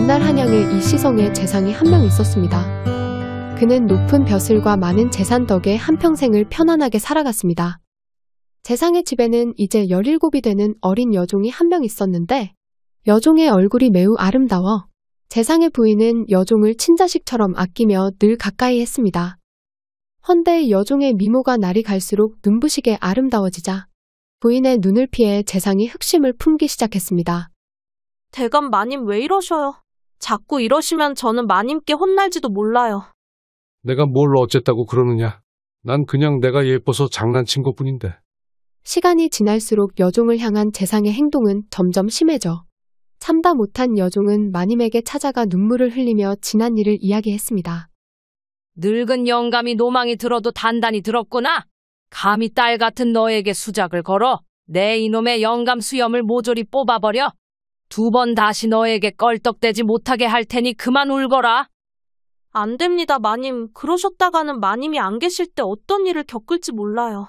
어느 날 한양에 이시성의 재상이 한 명 있었습니다. 그는 높은 벼슬과 많은 재산 덕에 한평생을 편안하게 살아갔습니다. 재상의 집에는 이제 17이 되는 어린 여종이 한 명 있었는데 여종의 얼굴이 매우 아름다워 재상의 부인은 여종을 친자식처럼 아끼며 늘 가까이 했습니다. 헌데 여종의 미모가 날이 갈수록 눈부시게 아름다워지자 부인의 눈을 피해 재상이 흑심을 품기 시작했습니다. 대감 마님 왜 이러셔요? 자꾸 이러시면 저는 마님께 혼날지도 몰라요. 내가 뭘 어쨌다고 그러느냐. 난 그냥 내가 예뻐서 장난친 것뿐인데. 시간이 지날수록 여종을 향한 재상의 행동은 점점 심해져 참다 못한 여종은 마님에게 찾아가 눈물을 흘리며 지난 일을 이야기했습니다. 늙은 영감이 노망이 들어도 단단히 들었구나. 감히 딸 같은 너에게 수작을 걸어 내 이놈의 영감 수염을 모조리 뽑아버려. 2번 다시 너에게 껄떡대지 못하게 할 테니 그만 울거라. 안 됩니다, 마님. 그러셨다가는 마님이 안 계실 때 어떤 일을 겪을지 몰라요.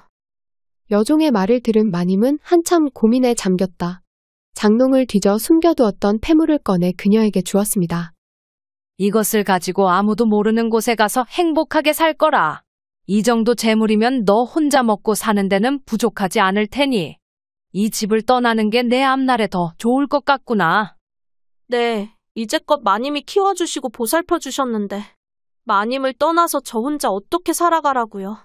여종의 말을 들은 마님은 한참 고민에 잠겼다. 장롱을 뒤져 숨겨두었던 폐물을 꺼내 그녀에게 주었습니다. 이것을 가지고 아무도 모르는 곳에 가서 행복하게 살 거라. 이 정도 재물이면 너 혼자 먹고 사는 데는 부족하지 않을 테니 이 집을 떠나는 게 내 앞날에 더 좋을 것 같구나. 네, 이제껏 마님이 키워주시고 보살펴주셨는데 마님을 떠나서 저 혼자 어떻게 살아가라고요.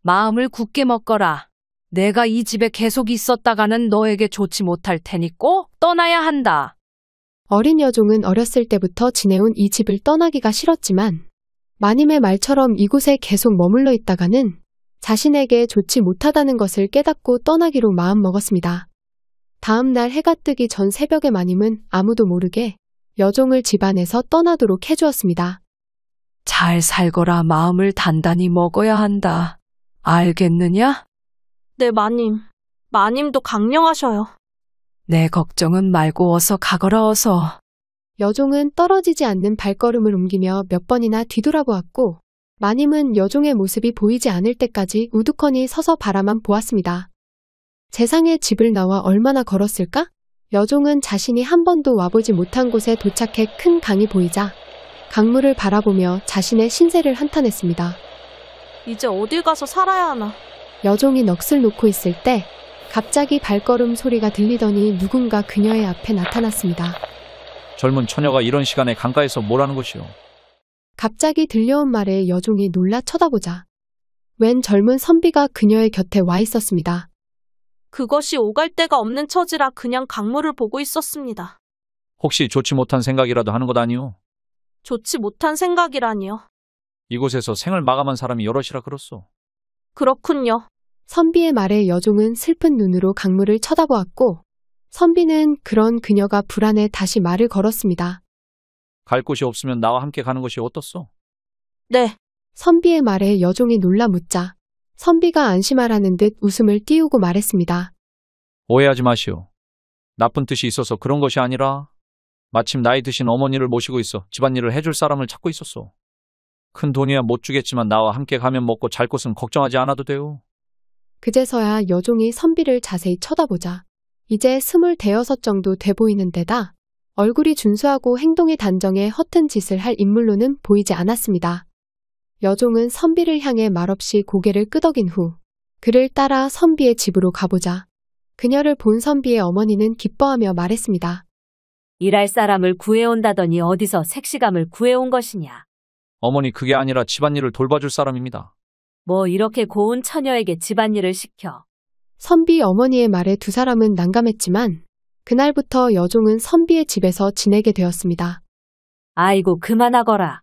마음을 굳게 먹거라. 내가 이 집에 계속 있었다가는 너에게 좋지 못할 테니 꼭 떠나야 한다. 어린 여종은 어렸을 때부터 지내온 이 집을 떠나기가 싫었지만 마님의 말처럼 이곳에 계속 머물러 있다가는 자신에게 좋지 못하다는 것을 깨닫고 떠나기로 마음먹었습니다. 다음 날 해가 뜨기 전 새벽에 마님은 아무도 모르게 여종을 집안에서 떠나도록 해주었습니다. 잘 살거라. 마음을 단단히 먹어야 한다. 알겠느냐? 네, 마님. 마님도 강령하셔요. 내 걱정은 말고 어서 가거라 어서. 여종은 떨어지지 않는 발걸음을 옮기며 몇 번이나 뒤돌아보았고 마님은 여종의 모습이 보이지 않을 때까지 우두커니 서서 바라만 보았습니다. 재상의 집을 나와 얼마나 걸었을까? 여종은 자신이 한 번도 와보지 못한 곳에 도착해 큰 강이 보이자 강물을 바라보며 자신의 신세를 한탄했습니다. 이제 어딜 가서 살아야 하나. 여종이 넋을 놓고 있을 때 갑자기 발걸음 소리가 들리더니 누군가 그녀의 앞에 나타났습니다. 젊은 처녀가 이런 시간에 강가에서 뭘 하는 것이오? 갑자기 들려온 말에 여종이 놀라 쳐다보자 웬 젊은 선비가 그녀의 곁에 와 있었습니다. 그것이 오갈 데가 없는 처지라 그냥 강물을 보고 있었습니다. 혹시 좋지 못한 생각이라도 하는 것 아니오? 좋지 못한 생각이라니요. 이곳에서 생을 마감한 사람이 여럿이라 그렇소. 그렇군요. 선비의 말에 여종은 슬픈 눈으로 강물을 쳐다보았고 선비는 그런 그녀가 불안해 다시 말을 걸었습니다. 갈 곳이 없으면 나와 함께 가는 것이 어떻소? 네. 선비의 말에 여종이 놀라 묻자 선비가 안심하라는 듯 웃음을 띄우고 말했습니다. 오해하지 마시오. 나쁜 뜻이 있어서 그런 것이 아니라 마침 나이 드신 어머니를 모시고 있어 집안일을 해줄 사람을 찾고 있었소. 큰 돈이야 못 주겠지만 나와 함께 가면 먹고 잘 곳은 걱정하지 않아도 돼요. 그제서야 여종이 선비를 자세히 쳐다보자 이제 25 정도 돼 보이는 데다 얼굴이 준수하고 행동이 단정해 허튼 짓을 할 인물로는 보이지 않았습니다. 여종은 선비를 향해 말없이 고개를 끄덕인 후 그를 따라 선비의 집으로 가보자 그녀를 본 선비의 어머니는 기뻐하며 말했습니다. 일할 사람을 구해온다더니 어디서 색시감을 구해온 것이냐. 어머니 그게 아니라 집안일을 돌봐줄 사람입니다. 뭐 이렇게 고운 처녀에게 집안일을 시켜. 선비 어머니의 말에 두 사람은 난감했지만 그날부터 여종은 선비의 집에서 지내게 되었습니다. 아이고 그만하거라.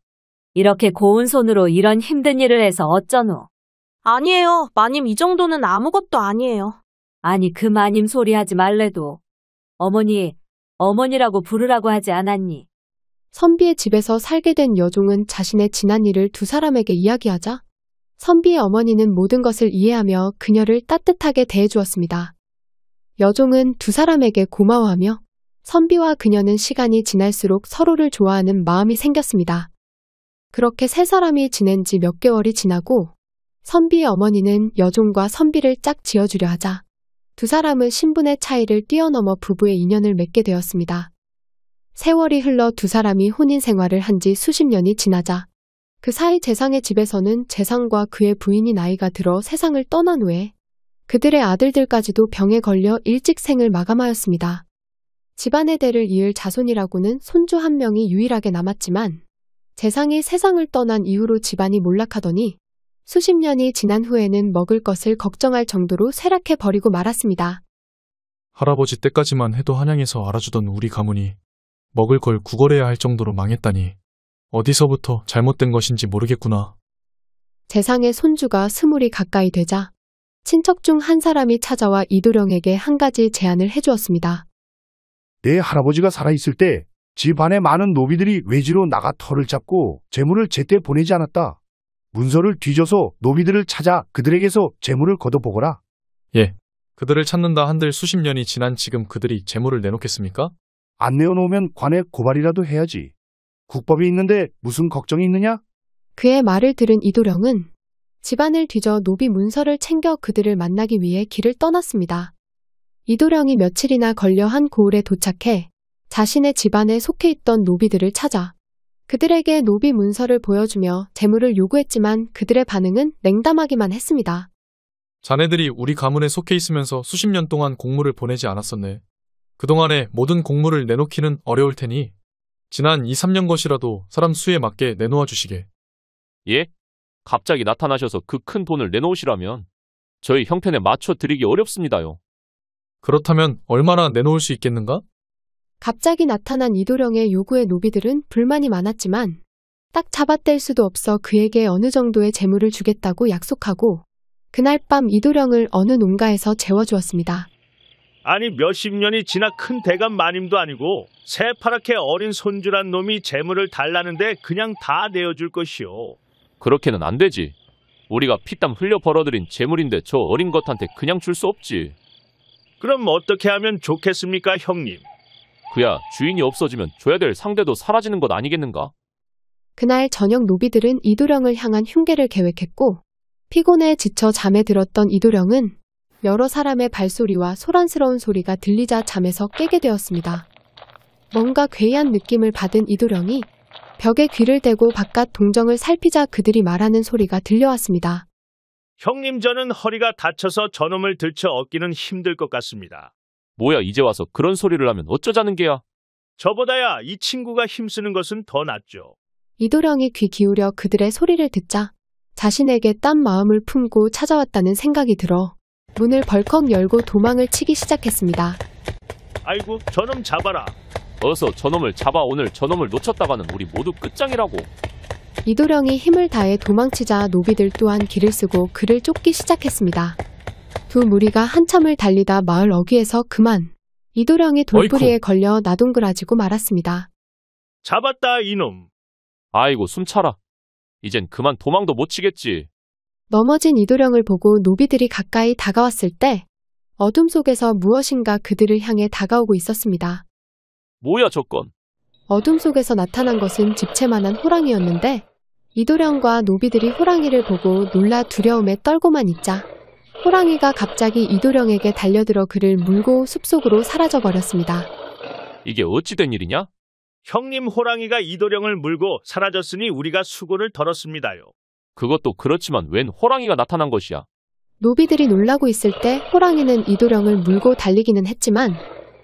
이렇게 고운 손으로 이런 힘든 일을 해서 어쩌노. 아니에요. 마님 이 정도는 아무것도 아니에요. 아니 그 마님 소리 하지 말래도. 어머니라고 부르라고 하지 않았니? 선비의 집에서 살게 된 여종은 자신의 지난 일을 두 사람에게 이야기하자 선비의 어머니는 모든 것을 이해하며 그녀를 따뜻하게 대해주었습니다. 여종은 두 사람에게 고마워하며 선비와 그녀는 시간이 지날수록 서로를 좋아하는 마음이 생겼습니다. 그렇게 세 사람이 지낸 지 몇 개월이 지나고 선비의 어머니는 여종과 선비를 짝 지어주려 하자 두 사람은 신분의 차이를 뛰어넘어 부부의 인연을 맺게 되었습니다. 세월이 흘러 두 사람이 혼인 생활을 한 지 수십 년이 지나자 그 사이 재상의 집에서는 재상과 그의 부인이 나이가 들어 세상을 떠난 후에 그들의 아들들까지도 병에 걸려 일찍 생을 마감하였습니다. 집안의 대를 이을 자손이라고는 손주 한 명이 유일하게 남았지만 재상이 세상을 떠난 이후로 집안이 몰락하더니 수십 년이 지난 후에는 먹을 것을 걱정할 정도로 쇠락해 버리고 말았습니다. 할아버지 때까지만 해도 한양에서 알아주던 우리 가문이 먹을 걸 구걸해야 할 정도로 망했다니 어디서부터 잘못된 것인지 모르겠구나. 재상의 손주가 20이 가까이 되자 친척 중 한 사람이 찾아와 이도령에게 한 가지 제안을 해주었습니다. 내 할아버지가 살아있을 때 집안의 많은 노비들이 외지로 나가 터를 잡고 재물을 제때 보내지 않았다. 문서를 뒤져서 노비들을 찾아 그들에게서 재물을 걷어보거라. 예. 그들을 찾는다 한들 수십 년이 지난 지금 그들이 재물을 내놓겠습니까? 안 내어놓으면 관에 고발이라도 해야지. 국법이 있는데 무슨 걱정이 있느냐? 그의 말을 들은 이도령은 집안을 뒤져 노비 문서를 챙겨 그들을 만나기 위해 길을 떠났습니다. 이도령이 며칠이나 걸려 한 고을에 도착해 자신의 집안에 속해 있던 노비들을 찾아 그들에게 노비 문서를 보여주며 재물을 요구했지만 그들의 반응은 냉담하기만 했습니다. 자네들이 우리 가문에 속해 있으면서 수십 년 동안 공물을 보내지 않았었네. 그동안에 모든 공물을 내놓기는 어려울 테니 지난 2, 3년 것이라도 사람 수에 맞게 내놓아 주시게. 예? 갑자기 나타나셔서 그 큰 돈을 내놓으시라면 저희 형편에 맞춰 드리기 어렵습니다요. 그렇다면 얼마나 내놓을 수 있겠는가? 갑자기 나타난 이도령의 요구에 노비들은 불만이 많았지만 딱 잡아뗄 수도 없어 그에게 어느 정도의 재물을 주겠다고 약속하고 그날 밤 이도령을 어느 농가에서 재워주었습니다. 아니 몇십 년이 지나 큰 대감 마님도 아니고 새파랗게 어린 손주란 놈이 재물을 달라는데 그냥 다 내어줄 것이오. 그렇게는 안 되지. 우리가 피땀 흘려 벌어들인 재물인데 저 어린 것한테 그냥 줄 수 없지. 그럼 어떻게 하면 좋겠습니까, 형님? 그야 주인이 없어지면 줘야 될 상대도 사라지는 것 아니겠는가? 그날 저녁 노비들은 이도령을 향한 흉계를 계획했고 피곤해 지쳐 잠에 들었던 이도령은 여러 사람의 발소리와 소란스러운 소리가 들리자 잠에서 깨게 되었습니다. 뭔가 괴이한 느낌을 받은 이도령이 벽에 귀를 대고 바깥 동정을 살피자 그들이 말하는 소리가 들려왔습니다. 형님, 저는 허리가 다쳐서 저놈을 들쳐 얻기는 힘들 것 같습니다. 뭐야, 이제 와서 그런 소리를 하면 어쩌자는 게야? 저보다야 이 친구가 힘쓰는 것은 더 낫죠. 이도령이 귀 기울여 그들의 소리를 듣자 자신에게 딴 마음을 품고 찾아왔다는 생각이 들어 문을 벌컥 열고 도망을 치기 시작했습니다. 아이고, 저놈 잡아라. 어서 저놈을 잡아. 오늘 저놈을 놓쳤다가는 우리 모두 끝장이라고. 이도령이 힘을 다해 도망치자 노비들 또한 길을 쓰고 그를 쫓기 시작했습니다. 두 무리가 한참을 달리다 마을 어귀에서 그만 이도령이 돌부리에 걸려 나동그라지고 말았습니다. 잡았다, 이놈. 아이고, 숨차라. 이젠 그만 도망도 못 치겠지. 넘어진 이도령을 보고 노비들이 가까이 다가왔을 때 어둠 속에서 무엇인가 그들을 향해 다가오고 있었습니다. 뭐야 저건? 어둠 속에서 나타난 것은 집채만한 호랑이였는데 이도령과 노비들이 호랑이를 보고 놀라 두려움에 떨고만 있자 호랑이가 갑자기 이도령에게 달려들어 그를 물고 숲속으로 사라져버렸습니다. 이게 어찌 된 일이냐? 형님, 호랑이가 이도령을 물고 사라졌으니 우리가 수고를 덜었습니다요. 그것도 그렇지만 웬 호랑이가 나타난 것이야? 노비들이 놀라고 있을 때 호랑이는 이도령을 물고 달리기는 했지만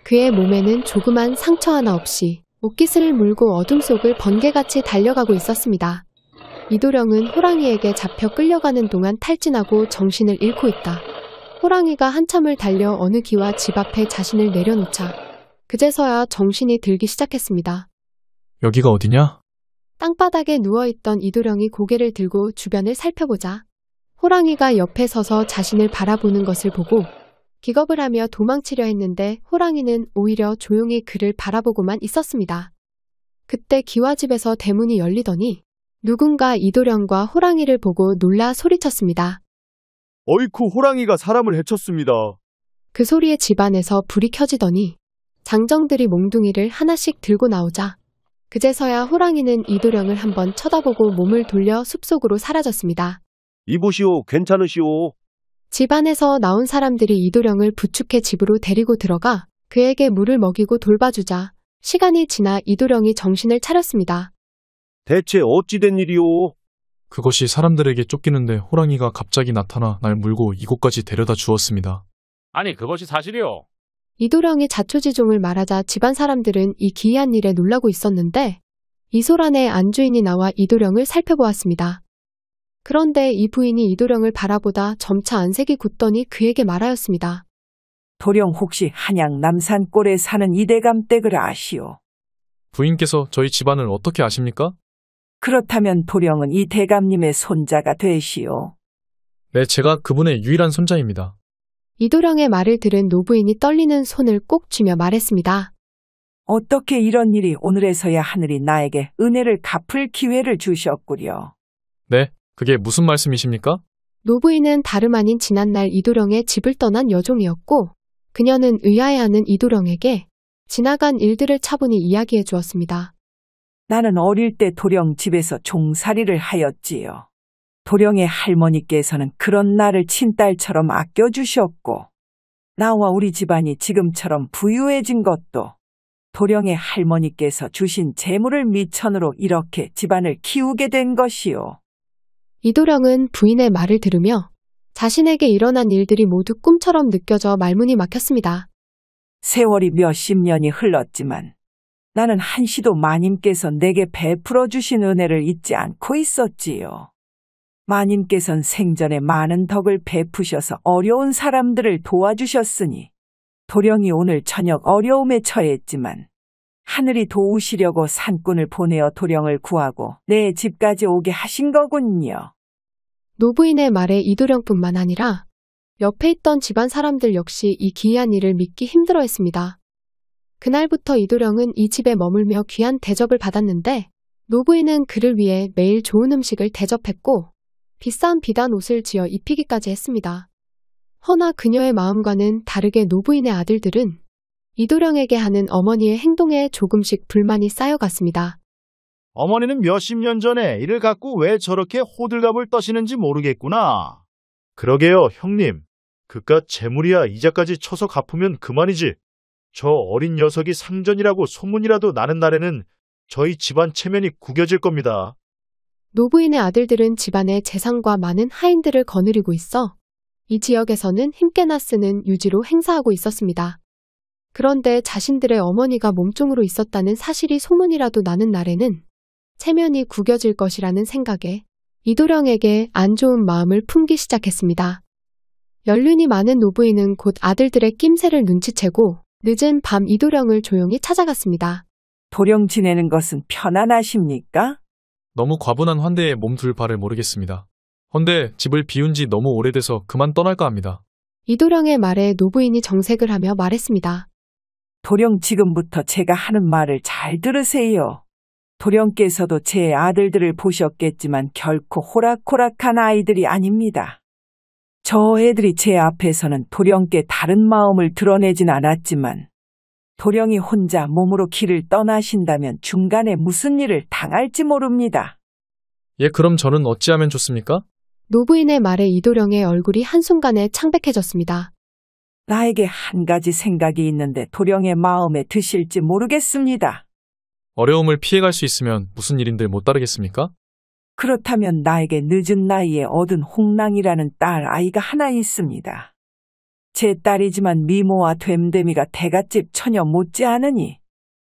그의 몸에는 조그만 상처 하나 없이 옷깃을 물고 어둠 속을 번개같이 달려가고 있었습니다. 이도령은 호랑이에게 잡혀 끌려가는 동안 탈진하고 정신을 잃고 있다. 호랑이가 한참을 달려 어느 기와 집 앞에 자신을 내려놓자 그제서야 정신이 들기 시작했습니다. 여기가 어디냐? 땅바닥에 누워있던 이도령이 고개를 들고 주변을 살펴보자 호랑이가 옆에 서서 자신을 바라보는 것을 보고 기겁을 하며 도망치려 했는데 호랑이는 오히려 조용히 그를 바라보고만 있었습니다. 그때 기와집에서 대문이 열리더니 누군가 이도령과 호랑이를 보고 놀라 소리쳤습니다. 어이쿠, 호랑이가 사람을 해쳤습니다. 그 소리에 집안에서 불이 켜지더니 장정들이 몽둥이를 하나씩 들고 나오자 그제서야 호랑이는 이도령을 한번 쳐다보고 몸을 돌려 숲속으로 사라졌습니다. 이보시오, 괜찮으시오. 집안에서 나온 사람들이 이도령을 부축해 집으로 데리고 들어가 그에게 물을 먹이고 돌봐주자 시간이 지나 이도령이 정신을 차렸습니다. 대체 어찌 된 일이오? 그것이 사람들에게 쫓기는데 호랑이가 갑자기 나타나 날 물고 이곳까지 데려다 주었습니다. 아니, 그것이 사실이오. 이도령이 자초지종을 말하자 집안 사람들은 이 기이한 일에 놀라고 있었는데 이소란의 안주인이 나와 이도령을 살펴보았습니다. 그런데 이 부인이 이도령을 바라보다 점차 안색이 굳더니 그에게 말하였습니다. 도령 혹시 한양 남산골에 사는 이대감 댁을 아시오? 부인께서 저희 집안을 어떻게 아십니까? 그렇다면 도령은 이 대감님의 손자가 되시오. 네, 제가 그분의 유일한 손자입니다. 이도령의 말을 들은 노부인이 떨리는 손을 꼭 쥐며 말했습니다. 어떻게 이런 일이 오늘에서야 하늘이 나에게 은혜를 갚을 기회를 주셨구려. 네, 그게 무슨 말씀이십니까? 노부인은 다름 아닌 지난날 이도령의 집을 떠난 여종이었고 그녀는 의아해하는 이도령에게 지나간 일들을 차분히 이야기해 주었습니다. 나는 어릴 때 도령 집에서 종살이를 하였지요. 도령의 할머니께서는 그런 나를 친딸처럼 아껴주셨고 나와 우리 집안이 지금처럼 부유해진 것도 도령의 할머니께서 주신 재물을 미천으로 이렇게 집안을 키우게 된 것이요. 이도령은 부인의 말을 들으며 자신에게 일어난 일들이 모두 꿈처럼 느껴져 말문이 막혔습니다. 세월이 몇십 년이 흘렀지만 나는 한시도 마님께서 내게 베풀어 주신 은혜를 잊지 않고 있었지요. 마님께서는 생전에 많은 덕을 베푸셔서 어려운 사람들을 도와주셨으니 도령이 오늘 저녁 어려움에 처했지만 하늘이 도우시려고 산꾼을 보내어 도령을 구하고 내 집까지 오게 하신 거군요. 노부인의 말에 이도령뿐만 아니라 옆에 있던 집안 사람들 역시 이 기이한 일을 믿기 힘들어했습니다. 그날부터 이도령은 이 집에 머물며 귀한 대접을 받았는데 노부인은 그를 위해 매일 좋은 음식을 대접했고 비싼 비단 옷을 지어 입히기까지 했습니다. 허나 그녀의 마음과는 다르게 노부인의 아들들은 이도령에게 하는 어머니의 행동에 조금씩 불만이 쌓여갔습니다. 어머니는 몇십 년 전에 이를 갖고 왜 저렇게 호들갑을 떠시는지 모르겠구나. 그러게요, 형님. 그깟 재물이야 이자까지 쳐서 갚으면 그만이지. 저 어린 녀석이 상전이라고 소문이라도 나는 날에는 저희 집안 체면이 구겨질 겁니다. 노부인의 아들들은 집안의 재산과 많은 하인들을 거느리고 있어 이 지역에서는 힘께나 쓰는 유지로 행사하고 있었습니다. 그런데 자신들의 어머니가 몸종으로 있었다는 사실이 소문이라도 나는 날에는 체면이 구겨질 것이라는 생각에 이도령에게 안 좋은 마음을 품기 시작했습니다. 연륜이 많은 노부인은 곧 아들들의 낌새를 눈치채고 늦은 밤 이도령을 조용히 찾아갔습니다. 도령 지내는 것은 편안하십니까? 너무 과분한 환대에 몸둘 바를 모르겠습니다. 헌데 집을 비운 지 너무 오래돼서 그만 떠날까 합니다. 이도령의 말에 노부인이 정색을 하며 말했습니다. 도령 지금부터 제가 하는 말을 잘 들으세요. 도령께서도 제 아들들을 보셨겠지만 결코 호락호락한 아이들이 아닙니다. 저 애들이 제 앞에서는 도령께 다른 마음을 드러내진 않았지만 도령이 혼자 몸으로 길을 떠나신다면 중간에 무슨 일을 당할지 모릅니다. 예, 그럼 저는 어찌하면 좋습니까? 노부인의 말에 이도령의 얼굴이 한순간에 창백해졌습니다. 나에게 한 가지 생각이 있는데 도령의 마음에 드실지 모르겠습니다. 어려움을 피해갈 수 있으면 무슨 일인들 못 따르겠습니까? 그렇다면 나에게 늦은 나이에 얻은 홍랑이라는 딸 아이가 하나 있습니다. 제 딸이지만 미모와 됨됨이가 대갓집 처녀 못지않으니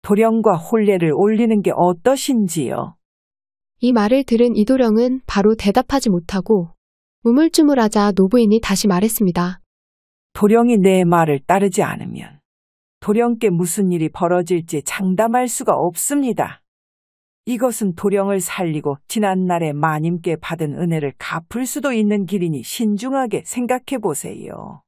도령과 혼례를 올리는 게 어떠신지요? 이 말을 들은 이도령은 바로 대답하지 못하고 우물쭈물하자 노부인이 다시 말했습니다. 도령이 내 말을 따르지 않으면 도령께 무슨 일이 벌어질지 장담할 수가 없습니다. 이것은 도령을 살리고 지난날에 마님께 받은 은혜를 갚을 수도 있는 길이니 신중하게 생각해 보세요.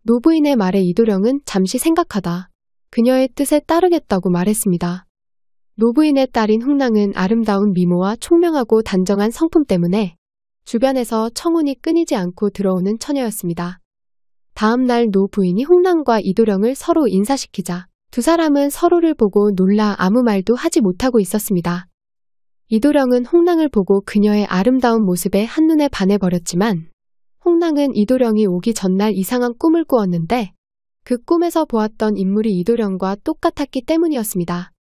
노부인의 말에 이도령은 잠시 생각하다 그녀의 뜻에 따르겠다고 말했습니다. 노부인의 딸인 홍랑은 아름다운 미모와 총명하고 단정한 성품 때문에 주변에서 청혼이 끊이지 않고 들어오는 처녀였습니다. 다음 날 노부인이 홍랑과 이도령을 서로 인사시키자 두 사람은 서로를 보고 놀라 아무 말도 하지 못하고 있었습니다. 이도령은 홍랑을 보고 그녀의 아름다운 모습에 한눈에 반해버렸지만 홍랑은 이도령이 오기 전날 이상한 꿈을 꾸었는데 그 꿈에서 보았던 인물이 이도령과 똑같았기 때문이었습니다.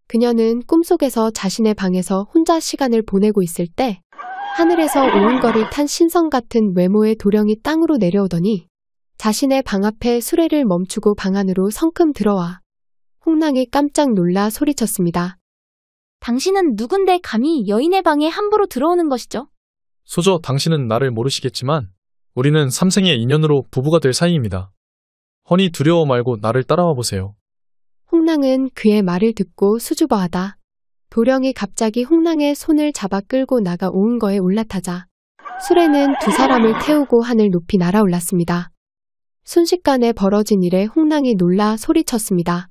그녀는 꿈속에서 자신의 방에서 혼자 시간을 보내고 있을 때 하늘에서 오은거를 탄 신성 같은 외모의 도령이 땅으로 내려오더니 자신의 방 앞에 수레를 멈추고 방 안으로 성큼 들어와 홍랑이 깜짝 놀라 소리쳤습니다. 당신은 누군데 감히 여인의 방에 함부로 들어오는 것이죠? 소저, 당신은 나를 모르시겠지만 우리는 삼생의 인연으로 부부가 될 사이입니다. 허니 두려워 말고 나를 따라와 보세요. 홍랑은 그의 말을 듣고 수줍어하다. 도령이 갑자기 홍랑의 손을 잡아 끌고 나가 오은거에 올라타자 수레는 두 사람을 태우고 하늘 높이 날아올랐습니다. 순식간에 벌어진 일에 홍랑이 놀라 소리쳤습니다.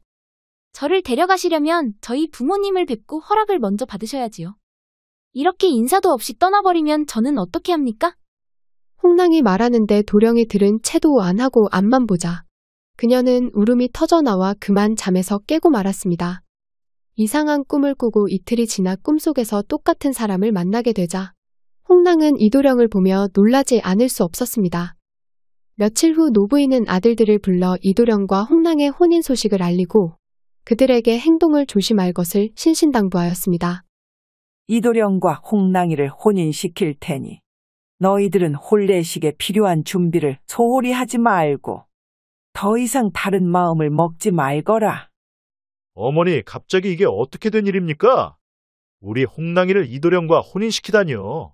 저를 데려가시려면 저희 부모님을 뵙고 허락을 먼저 받으셔야지요. 이렇게 인사도 없이 떠나버리면 저는 어떻게 합니까? 홍랑이 말하는데 도령이 들은 채도 안 하고 앞만 보자 그녀는 울음이 터져나와 그만 잠에서 깨고 말았습니다. 이상한 꿈을 꾸고 이틀이 지나 꿈속에서 똑같은 사람을 만나게 되자 홍랑은 이도령을 보며 놀라지 않을 수 없었습니다. 며칠 후 노부인은 아들들을 불러 이도령과 홍랑의 혼인 소식을 알리고 그들에게 행동을 조심할 것을 신신당부하였습니다. 이도령과 홍랑이를 혼인시킬 테니 너희들은 혼례식에 필요한 준비를 소홀히 하지 말고 더 이상 다른 마음을 먹지 말거라. 어머니, 갑자기 이게 어떻게 된 일입니까? 우리 홍랑이를 이도령과 혼인시키다니요.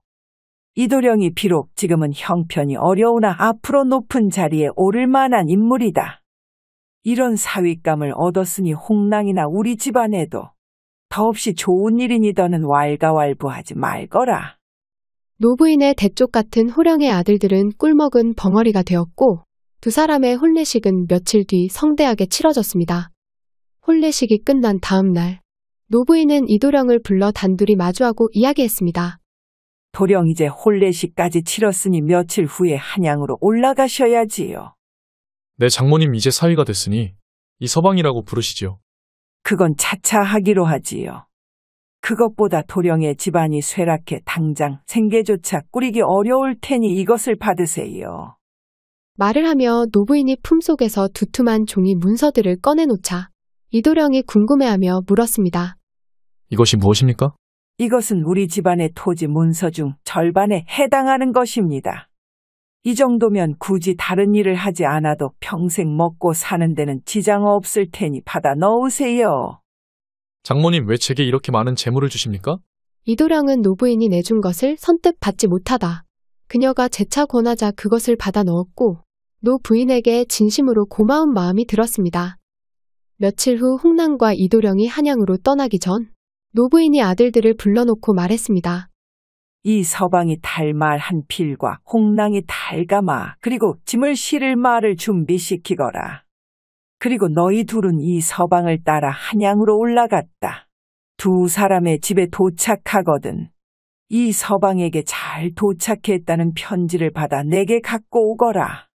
이도령이 비록 지금은 형편이 어려우나 앞으로 높은 자리에 오를 만한 인물이다. 이런 사윗감을 얻었으니 홍랑이나 우리 집안에도 더없이 좋은 일이니 더는 왈가왈부하지 말거라. 노부인의 대쪽 같은 호령의 아들들은 꿀먹은 벙어리가 되었고 두 사람의 혼례식은 며칠 뒤 성대하게 치러졌습니다. 혼례식이 끝난 다음 날 노부인은 이도령을 불러 단둘이 마주하고 이야기했습니다. 도령 이제 혼례식까지 치렀으니 며칠 후에 한양으로 올라가셔야지요. 내 장모님 이제 사위가 됐으니 이 서방이라고 부르시지요. 그건 차차 하기로 하지요. 그것보다 도령의 집안이 쇠락해 당장 생계조차 꾸리기 어려울 테니 이것을 받으세요. 말을 하며 노부인이 품속에서 두툼한 종이 문서들을 꺼내놓자 이도령이 궁금해하며 물었습니다. 이것이 무엇입니까? 이것은 우리 집안의 토지 문서 중 절반에 해당하는 것입니다. 이 정도면 굳이 다른 일을 하지 않아도 평생 먹고 사는 데는 지장 없을 테니 받아 넣으세요. 장모님, 왜 제게 이렇게 많은 재물을 주십니까? 이도령은 노부인이 내준 것을 선뜻 받지 못하다 그녀가 재차 권하자 그것을 받아 넣었고 노 부인에게 진심으로 고마운 마음이 들었습니다. 며칠 후 홍랑과 이도령이 한양으로 떠나기 전 노부인이 아들들을 불러놓고 말했습니다. 이 서방이 탈 말 한 필과 홍랑이 탈가마 그리고 짐을 실을 말을 준비시키거라. 그리고 너희 둘은 이 서방을 따라 한양으로 올라갔다. 두 사람의 집에 도착하거든 이 서방에게 잘 도착했다는 편지를 받아 내게 갖고 오거라.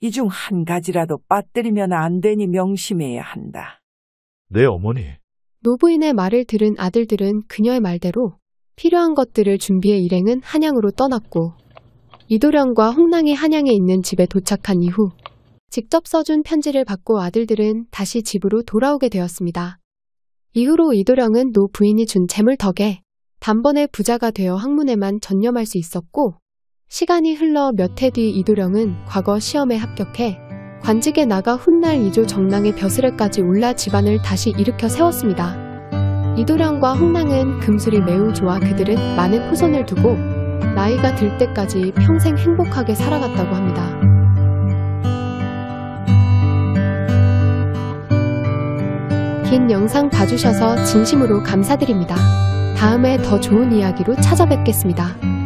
이 중 한 가지라도 빠뜨리면 안 되니 명심해야 한다. 네, 어머니. 노부인의 말을 들은 아들들은 그녀의 말대로 필요한 것들을 준비해 일행은 한양으로 떠났고 이도령과 홍랑이 한양에 있는 집에 도착한 이후 직접 써준 편지를 받고 아들들은 다시 집으로 돌아오게 되었습니다. 이후로 이도령은 노 부인이 준 재물 덕에 단번에 부자가 되어 학문에만 전념할 수 있었고 시간이 흘러 몇 해 뒤 이도령은 과거 시험에 합격해 관직에 나가 훗날 2조 정랑의 벼슬에까지 올라 집안을 다시 일으켜 세웠습니다. 이도령과 홍랑은 금술이 매우 좋아 그들은 많은 후손을 두고 나이가 들 때까지 평생 행복하게 살아갔다고 합니다. 긴 영상 봐주셔서 진심으로 감사드립니다. 다음에 더 좋은 이야기로 찾아뵙겠습니다.